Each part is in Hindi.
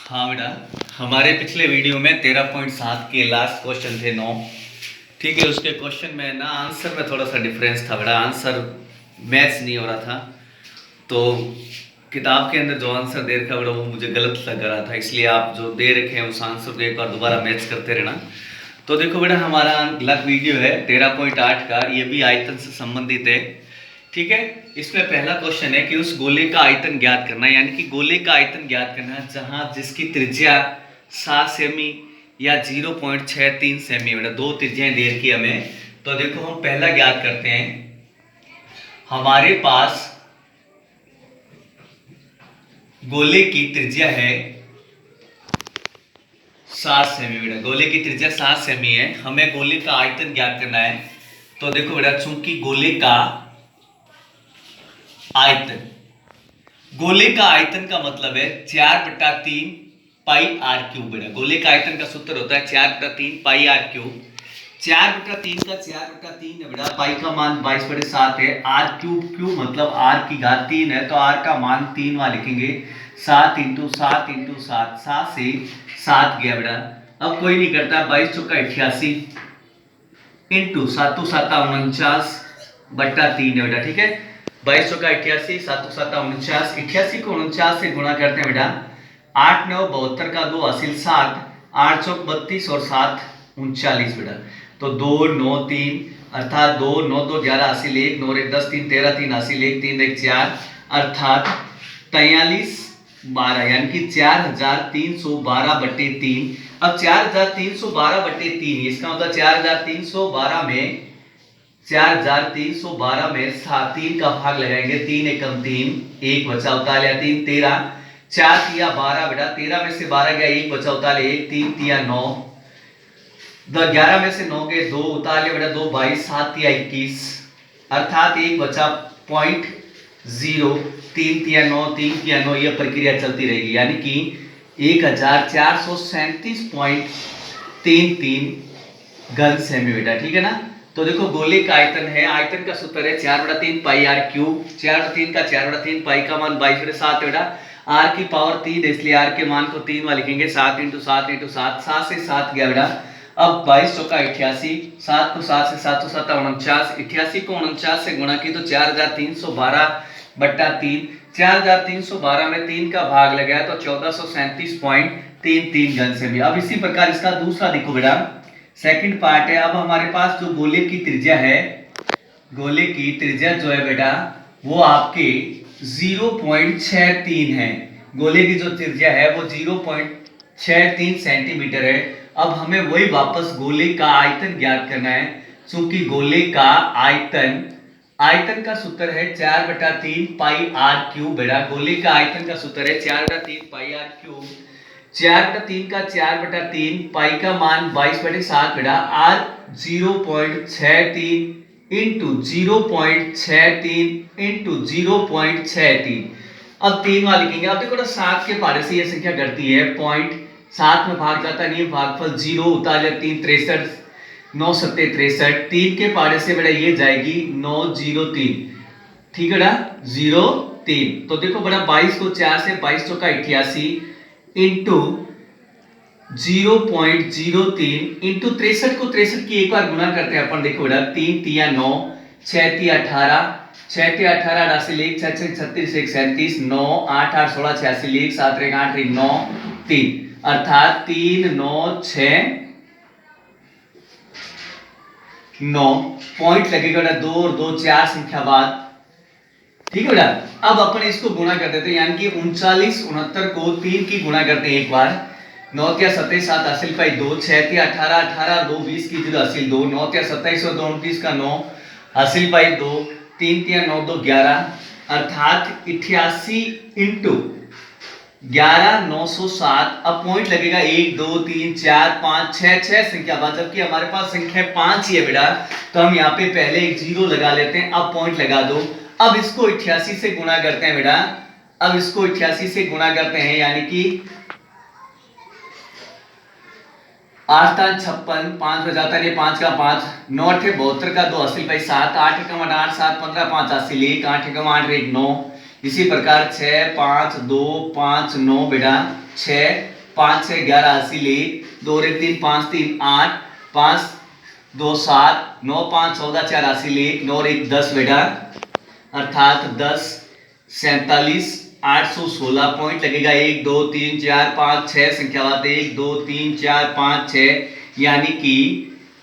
हाँ बेटा, हमारे पिछले वीडियो में 13.7 के लास्ट क्वेश्चन थे 9। ठीक है, उसके क्वेश्चन में ना आंसर में थोड़ा सा डिफरेंस था बेटा, आंसर मैच नहीं हो रहा था। तो किताब के अंदर जो आंसर दे रखा बेटा वो मुझे गलत लग रहा था, इसलिए आप जो दे रखे हैं उस आंसर को एक बार दोबारा मैच करते रहना। तो देखो बेटा, हमारा अगला वीडियो है 13.8 का, ये भी आयतन से संबंधित है। ठीक है, इसमें पहला क्वेश्चन है कि उस गोले का आयतन ज्ञात करना है, यानी कि गोले का आयतन ज्ञात करना है जहां जिसकी त्रिज्या 7 सेमी या 0.63 सेमी, बेटा दो त्रिज्याएं दे रखी हमें। तो देखो हम पहला ज्ञात करते हैं। हमारे पास गोले की त्रिज्या है 7 सेमी, बेटा गोले की त्रिज्या 7 सेमी है, हमें गोले का आयतन ज्ञात करना है। तो देखो बेटा, चूंकि गोले का आयतन, गोले का आयतन का मतलब है 4/3 पाई आर क्यूब। बेटा गोले का आयतन का सूत्र होता है 4/3 पाई आर क्यूब। 4/3 का 4/3 है बेटा, पाई का मान 22/7 है, आर क्यूब क्यूब मतलब आर की घात 3 है, तो आर का मान 3 वहां लिखेंगे। 7 × 7 × 7, 7 से 7 गया बेटा। अब कोई नहीं करता, 22 × 88 इंटू 7 × 7 49/3 है बेटा। ठीक है, 22 × 88, 7 × 7 49, 88 को 49 से गुणा करते हैं बेटा। 8 9 72 का 2 हासिल 7, 8 चौक 32 और 7 39 बेटा। तो 2 9 3 अर्थात 2 9 2 11 हासिल 1, 9 1 10 3 13 3 हासिल 1 3 1 4 अर्थात 43 12, यानी कि 4312/3। अब 4312/3, इसका मतलब 4312 में 4312 में 3 का भाग लगाएंगे, 3 एकम 3, 1 बचा उतार 3 13, 4 तिया 12 बेटा, 13 में से 12 गया 1 बचा उतार 1, 3 तिया 9, 11 में से 9 गए 2 उतार लिया बेटा, 2 22, 7 तिया 21 अर्थात 1 बचा 0.0, 3 तिया 9, 3 तिया 9, यह प्रक्रिया चलती रहेगी, यानी कि 1437.33 घन सेमी बेटा। ठीक है ना। तो देखो गोले का आयतन है, आयतन का सूत्र है 4/3 पाई आर क्यूब। 4/3 का 4/3, पाई का मान 22/7 बेटा, आर की पावर 3 है इसलिए आर के मान को 3 वहां लिखेंगे। 7 × 7 × 7, 7 से 7 गया बेटा। अब 22 चौका 88, 7 को 7 से 7 7 49, 88 को 49 से गुणा की तो 4312/3, 4312 में 3 का भाग लगाया तो 1437.33 घन सेमी। अब इसी प्रकार इसका दूसरा देखो बेटा, सेकंड पार्ट है। अब हमारे पास जो गोले की त्रिज्या है, गोले की त्रिज्या जो है बेटा वो आपके 0.63 है। गोले की जो त्रिज्या है वो 0.63 सेंटीमीटर है। अब हमें वही वापस गोले का आयतन ज्ञात करना है, क्योंकि गोले का आयतन, आयतन का सूत्र है 4/3 पाई आर क्यूब बेटा। गोले का आयतन का सूत्र है 4/3 पाई आर क्यूब। 4/3 का 4/3, पाई का मान 22/7 बेटा, आर 0.63 इंटू 0.63 इंटू 0.63। अब 3 वहां लिखेंगे। अब देखो ना 7 के पारे से यह संख्या घटती है, 0.7 में भाग जाता नहीं है, भागफल 0 उतार लिया 3 63, 9 7 63, 3 के पारे से बेटा ये जाएगी 9 0 3। ठीक है ना, 0 3। तो देखो बेटा 22 को 4 से 22 चौका 88 इंटू 0.03 इंटू 63 को 63 की एक बार गुणा करते हैं अपन। देखो बेटा 3 तिया 9, 6 तिया 18, 6 तिया 18 हासिल 1, 6 6 36 1 37, 9 8 8 16 86 1 7 1 8 1 9 3 अर्थात 3 9 6 9 पॉइंट लगेगा बेटा, 2 और 2 4 संख्या बाद। ठीक है बेटा, अब अपन इसको गुणा कर देते हैं, यानी कि 39 69 को 3 की गुणा करते हैं एक बार। 9 तिया 27 7 हासिल पाई 2, 6 तिया 18 18 2 20 की 0 हासिल 2, 9 तिया 27 और 2 29 का 9 हासिल पाई 2, 3 तिया 9 2 11 अर्थात 88 इंटू 11 907। अब पॉइंट लगेगा 1 2 3 4 5 6 6 संख्या बाद, जबकि हमारे पास संख्या 5 ही है बेटा, तो हम यहाँ पे पहले एक 0 लगा लेते हैं। अब पॉइंट लगा दो। अब इसको 88 से गुणा करते हैं बेटा, अब इसको 88 से गुणा करते हैं, यानी कि 8 3 56, 5 बजाता नहीं 5 का 5, 9 8 72 का 2 हासिल भाई 7, 8 एकम 8 7 15 5 हासिल 1, 8 एकम 8 1 9। इसी प्रकार 6 5 2 5 9 बेटा 6 5 6 11 80 1 2 1 3 5 3 8 5 2 7 9 5 14 4 80 1 9 1 10 बेटा, अर्थात 10 47 816 पॉइंट लगेगा। 1 2 3 4 5 6 संख्या बात 1 2 3 4 5 6, यानी कि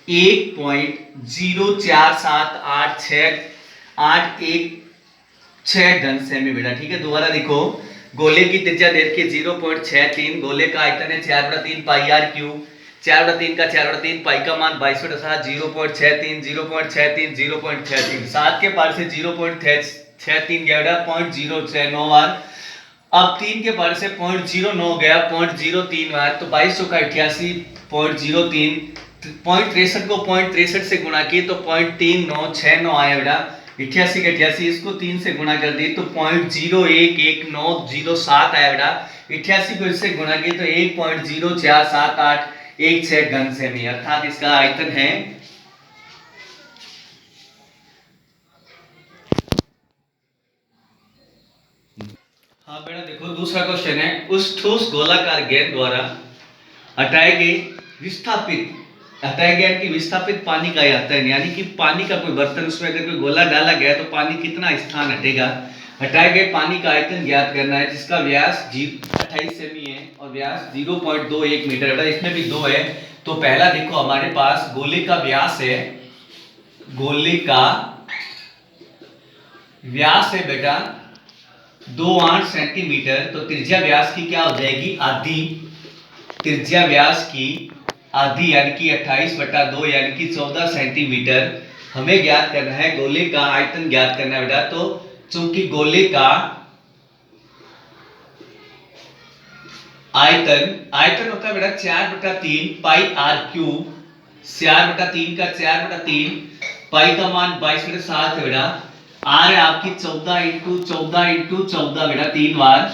1.047886 घन सेमी बेटा। ठीक है, दोबारा देखो, गोले की त्रिज्या देख के 0.63, गोले का आयतन है 4/3 पाई आर क्यूब, 4/3 का 4/3 पाई का मान 22/7, 0.63 0.63 0.63, 7 के पार से 0.63 गया बेटा, 0.069 बार। अब 3 के पार से 0.09 गया, 0.03 बार, तो 22 का 88 0.03, 0.63 को 0.63 से गुणा किए तो 0.3969 आया बेटा। 88 के 88 इसको 3 से गुणा कर दिए तो 0.011907 आया बेटा। 88 को इससे गुणा किए तो 1.04781 घन सेमी, अर्थात इसका आयतन है हाँ बेटा देखो, दूसरा क्वेश्चन है, उस ठोस गोलाकार गेंद द्वारा हटाए गए विस्थापित पानी का आयतन, यानी कि पानी का कोई बर्तन, उसमें अगर कोई गोला डाला गया तो पानी कितना स्थान हटेगा, हटाए गए पानी का आयतन ज्ञात करना है, जिसका व्यास 28 सेमी है और व्यास 0.21 मीटर है। इसमें भी 2 है, तो पहला देखो हमारे पास गोले का व्यास है, गोले का व्यास है बेटा 28 सेंटीमीटर, तो त्रिज्या व्यास की क्या हो जाएगी, आधी, त्रिज्या व्यास की आधी, यानी कि 28/2 यानी कि 14 सेंटीमीटर हमें ज्ञात करना है। गोले का आयतन ज्ञात करना है बेटा, तो चूंकि गोले का आयतन होता है बेटा 4/3 पाई आर क्यूब, 4/3 का 4/3, पाई का मान 22/7 है बेटा, आर है आपकी 14 इंटू 14 इंटू 14 बेटा, 3 बार,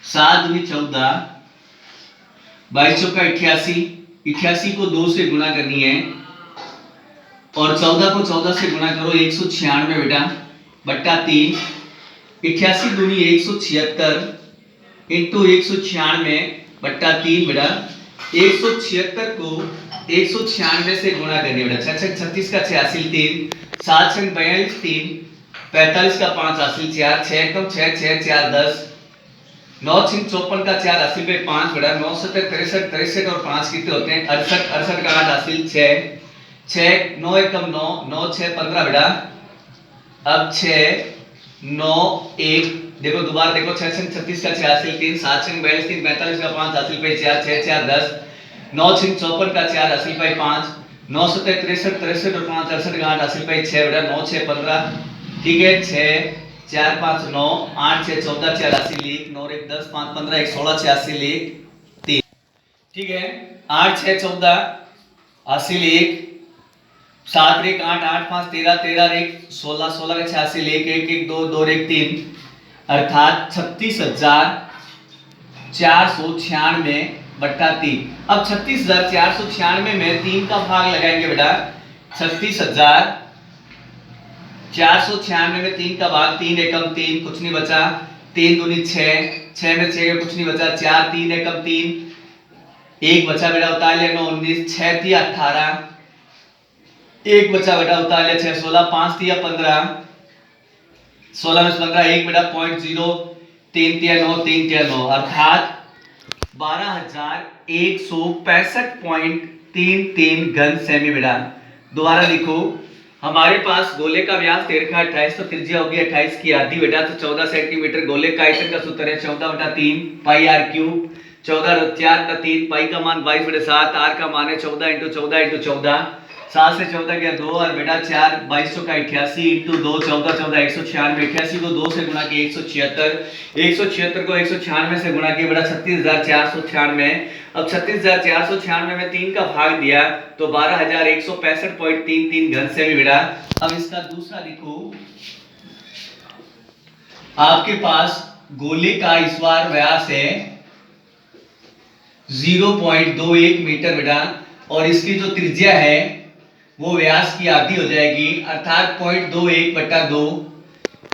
7 दूनी 14, 22 का 88, 88 को 2 से गुणा करनी है और 14 को 14 से गुणा करो 196 बेटा बट्टा 3, 88 दूनी 176 इंटू 196 बट्टा 3 बेटा, 176 को 196 से गुणा करनी बेटा, 6 36 का 86 3, 7 42 3, 45 का 5 हासिल 4, 6 कम 6 6 4 10, 9 54 का 4 हासिल पे 5 बेटा, 9 7 63 63 और 5 कितने होते हैं 68, 68 का 8 हासिल 6 6, 9 एकम 9 9 6 15 बेटा, अब 6 9 1 देखो दोबारा देखो, 6 36 का 6 हासिल 3, 7 42 3, 45 का 5 हासिल पे 4 6 4 10, 9 54 का 4 हासिल पे 5, 9 7 63 63 और 5 68 का 8 हासिल पे 6 बेटा, 9 6 15, ठीक है, 6 4 5 9 8 6 14 4 हासिल 1, 9 1 10 5 15 1 16 6 हासिल 1 3, ठीक है, 8 6 14 हासिल 1, 7 1 8 8 5 13 13 1 16 16 का 6 हासिल 1 1 1 2 2 1 3, अर्थात 36,496 बट्टा 3। अब 36,496 में 3 का भाग लगाएंगे बेटा, 36,496 में 3 का भाग, 3 एकम 3 कुछ नहीं बचा, 3 दूनी 6 6 में 6 कुछ नहीं बचा, 4 3 एकम 3 1 बचा बेटा, उतार लिया 9 19, 6 3 18, 1 बचा बेटा, उतार लिया 6 16, 5 3 15, 16 में 15 1 बेटा, 0.03 9 3 9, अर्थात 12,165.33 घन सेमी बेटा। दोबारा लिखो, हमारे पास गोले का व्यास 13 का 28, तो त्रिज्या होगी 28 की आधी बेटा, तो 14 सेंटीमीटर। गोले का आयतन का सूत्र है 14/3 पाई आर क्यूब, 14 4/3, पाई का मान 22/7, आर का मान है 14 इंटू 14 इंटू 14, 7 से 14 गया 2 और बेटा 4 2200 का 88 इंटू 2 14 14 196, 88 को 2 से गुणा किया 176, 176 को 196 से गुणा किया बेटा 36,496। अब 36,496 में 3 का भाग दिया तो 12,165.33 घन सेमी बेटा। अब इसका दूसरा देखो, आपके पास गोले का इस बार व्यास है 0.21 मीटर बेटा, और इसकी जो त्रिज्या है वो व्यास की आधी हो जाएगी, अर्थात 0.21/2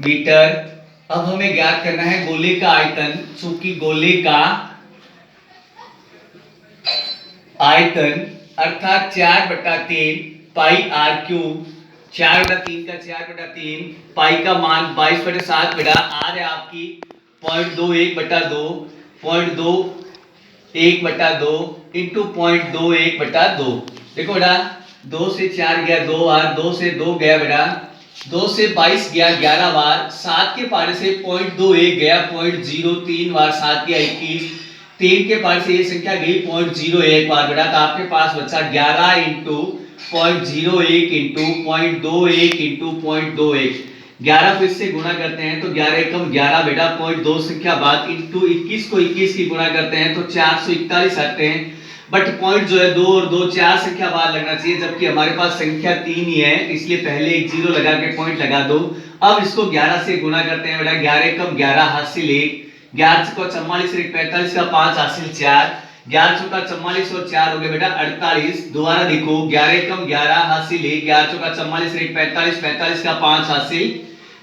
मीटर, अब हमें ज्ञात करना है गोले का आयतन। चूंकि गोले का आयतन अर्थात 4/3 पाई आर क्यूब, 4/3 का 4/3 पाई का मान 22/7 बेटा आर है आपकी 0.21/2, 0.21/2 इंटू 0.21/2। देखो बेटा 2 से 4 गया 2 बार, 2 से 2 गया बेटा 2 से 22 गया 11 बार, 7 के पारे से 0.21 गया 0.03 बार, 7 गया 21, 3 के पार से ये संख्या गई 0.01 बार बेटा, तो आपके पास बचा 11 इंटू 0.01 इंटू 0.21 इंटू 0.21। 11 को इससे गुणा करते हैं तो 11 एकम 11 बेटा 0.2 संख्या बाद इंटू 21 को 21 की गुणा करते हैं तो 441 आते हैं। बट पॉइंट जो है 2 और 2 4 संख्या बाद लगना चाहिए, जबकि हमारे पास संख्या 3 ही है, इसलिए पहले एक जीरो लगा के पॉइंट लगा दो। अब इसको 11 से गुणा करते हैं बेटा, 11 एकम 11 हासिल 1, 11 को 44 और 45 का 5 हासिल 4, 11 चौका 44 और 4 हो गए बेटा 48। दोबारा देखो 11 एकम 11 हासिल 1, 11 चौका 44 और 45, 45 का 5 हासिल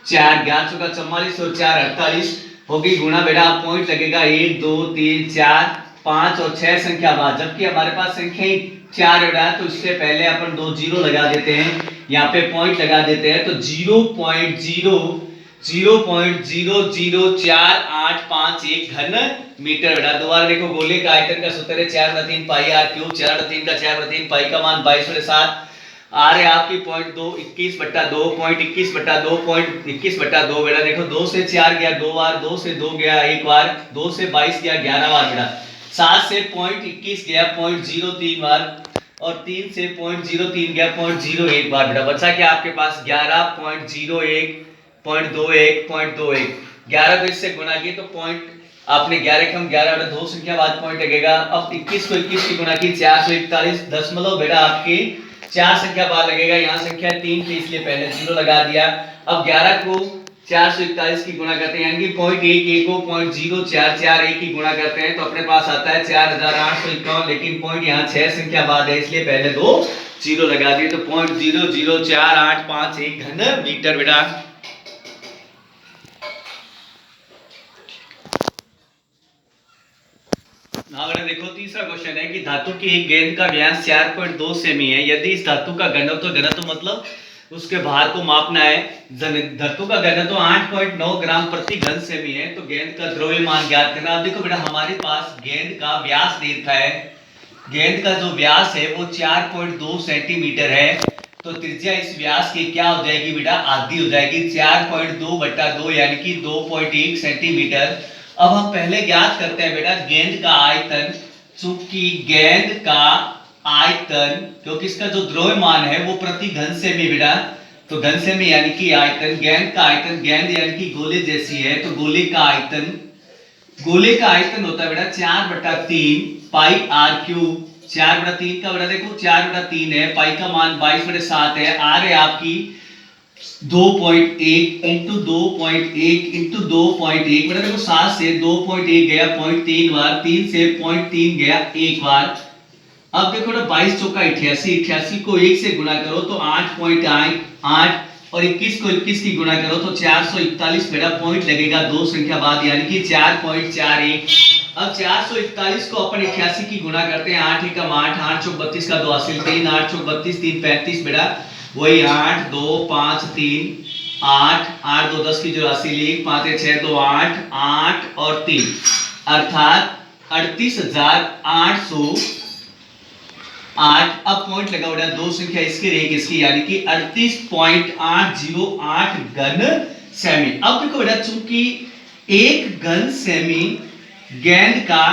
4, 11 चौका 44 और 4 48 होगी गुणा बेटा, पॉइंट लगेगा 1 2 3 4 5 और 6 संख्या बाद, जबकि हमारे पास संख्या 4 बेटा, तो इससे पहले अपन 2 जीरो लगा देते हैं, यहाँ पे पॉइंट लगा देते हैं तो 0.00485 घन मीटर बेटा। दोबारा देखो गोले का आयतन का सूत्र है 4/3 पाई आर क्यूब, 4/3 का 4/3 पाई का मान 22/7, आ रहे आपकी 0.2 21/2, 0.21/2, 0.21/2 बेटा। देखो 2 से 4 गया 2 बार, 2 से 2 गया 1 बार, 2 से 22 गया 11 बार बेटा, 7 से 0.21 गया 0.03 बार और 3 से 0.03 गया 0.01 बार बेटा। बचा क्या आपके पास 11.01 0.21 0.21, 11 को इससे गुणा किए तो पॉइंट आपने 11 कम 11 बेटा 2 संख्या बाद पॉइंट लगेगा। अब 21 को 21 की गुणा की 441 दशमलव बेटा आपके 4 संख्या बाद लगेगा, यहाँ संख्या 3 थी इसलिए पहले जीरो लगा दिया। अब 11 को 441 की गुणा करते हैं यानी कि 0.11 को 0.0441 की गुणा करते हैं तो अपने पास आता है 4851, लेकिन पॉइंट यहाँ 6 संख्या बाद है इसलिए पहले 2 जीरो लगा दिए तो 0.00485 घन मीटर बेटा। हाँ बेटा देखो तीसरा क्वेश्चन है कि धातु की एक गेंद का व्यास 4.2 सेमी है, यदि इस धातु का घनत्व मतलब उसके भार को मापना है, धातु का घनत्व 8.9 ग्राम प्रति घन सेमी है, तो गेंद का द्रव्यमान ज्ञात करना। अब देखो बेटा हमारे पास गेंद का व्यास दे रखा है, गेंद का जो व्यास है वो 4.2 सेंटीमीटर है, तो त्रिज्या इस व्यास की क्या हो जाएगी बेटा आधी हो जाएगी, 4.2/2 यानी कि 2.1 सेंटीमीटर। अब हम पहले ज्ञात करते हैं बेटा गेंद का आयतन, चूंकि गेंद का आयतन क्योंकि इसका जो द्रव्यमान है वो प्रति घन सेमी बेटा, तो घन सेमी यानी कि आयतन, गेंद का आयतन, गेंद यानी कि गोले जैसी है तो गोले का आयतन होता है बेटा 4/3 पाई आर क्यूब, 4/3 का बेटा देखो 4/3 है, पाई का मान 22/7 है, आर है आपकी 2.1 इंटू 2.1 इंटू 2.1 बेटा देखो 7 से 2.1 गया 0.3 बार, 3 से 0.3 गया 1 बार। अब देखो ना 22 चौका 88, 88 को 1 से गुणा करो तो 8.8 और 21 को 21 की गुणा करो तो 441 बेटा, पॉइंट लगेगा 2 संख्या बाद यानी कि 4.41। अब 441 को अपन 88 की गुणा करते हैं, 8 एकम 8, 8 चौक 32 का 2 हासिल 3, 8 चौक 32 3 35 बेटा, वही 8 2 5 3 8 8 2 10 की जो हासिल 1 5 6 2 8 8 और 3 अर्थात 38,808। अब पॉइंट लगा उड़ा 2 संख्या इसकी रही किसकी यानी कि 38.808 घन सेमी। अब देखो बेटा चूंकि 1 घन सेमी गेंद का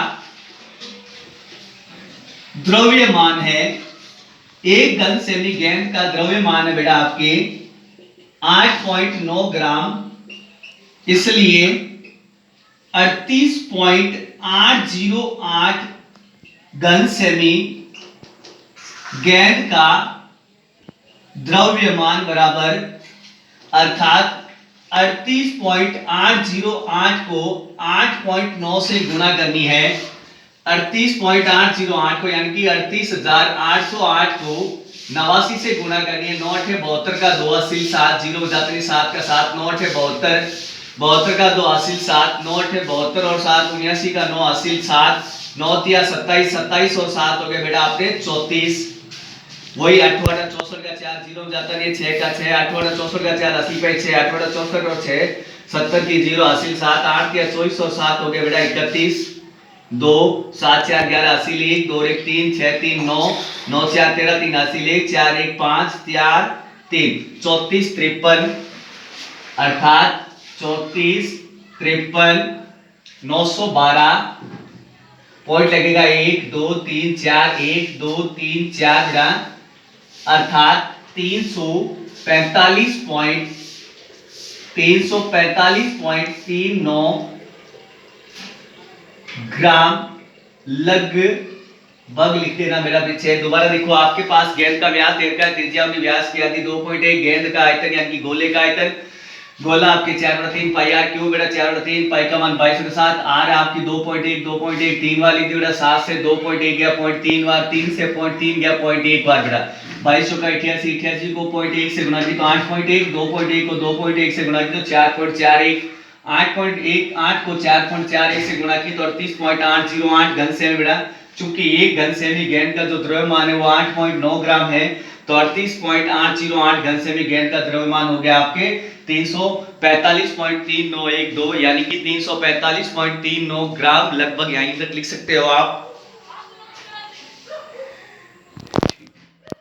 द्रव्यमान है, 1 घन सेमी गेंद का द्रव्यमान है बेटा आपके 8.9 ग्राम, इसलिए 38.808 घन सेमी गेंद का द्रव्यमान बराबर, अर्थात 38.808 को 8.9 से गुणा करनी है, 38.808 को यानी कि 38,808 को 89 से गुणा करनी है, 9 8 72 का 2 80 7 0 बजाते 7 का 7 9 8 72 72 का 2 हासिल 7, 9 8 72 और 7 79 का 9 हासिल 7, 9 3 27, 27 और 7 हो गए बेटा आपके 34। वही 8 8 64 का 4 जीरो में जाता नहीं, 6 का 6, 8 8 64 का 4 80 पे 6, 8 8 64 और 6 70 की 0 हासिल 7, 8 3 24 और 7 हो गए बेटा 31, 2 7 4 11 हासिल 1, 2 1 3 6 3 9, 9 4 13 3 हासिल 1, 4 1 5 4 3 34 53 अर्थात 34 53 912 पॉइंट लगेगा 1 2 3 4 1 2 3 4 बेटा अर्थात 345.39 ग्राम लगभग लिख देना मेरा पीछे। दोबारा देखो, आपके पास गेंद का व्यास 13 का त्रिज्या में व्यास की आदि 2.1, गेंद का आयतन यानी कि गोले का आयतन, गोला आपके 4/3 पाई आर क्यूब बेटा 4/3 पाई का मान 22/7, आर आपकी 2.1 3 वाली थी बेटा 7 से 2.1 गया 0.3 बार, 3 से 0.3 गया 0.1 बार बेटा 22 का 88, 88 को 0.1 से गुणा किया तो 8.1, 2.1 को 2.1 से गुणा किया तो 4.41, 8.1 8 को 4.41 से गुणा किया तो 38.808 घन सेमी बेटा। चूंकि एक घन सेमी गेंद का जो द्रव्यमान है वो 8.9 ग्राम है तो 38.808 घन सेमी गेंद का द्रव्यमान हो गया आपके 345.3912 यानी कि 345.39 ग्राम लगभग यहीं तक लिख सकते हो आप।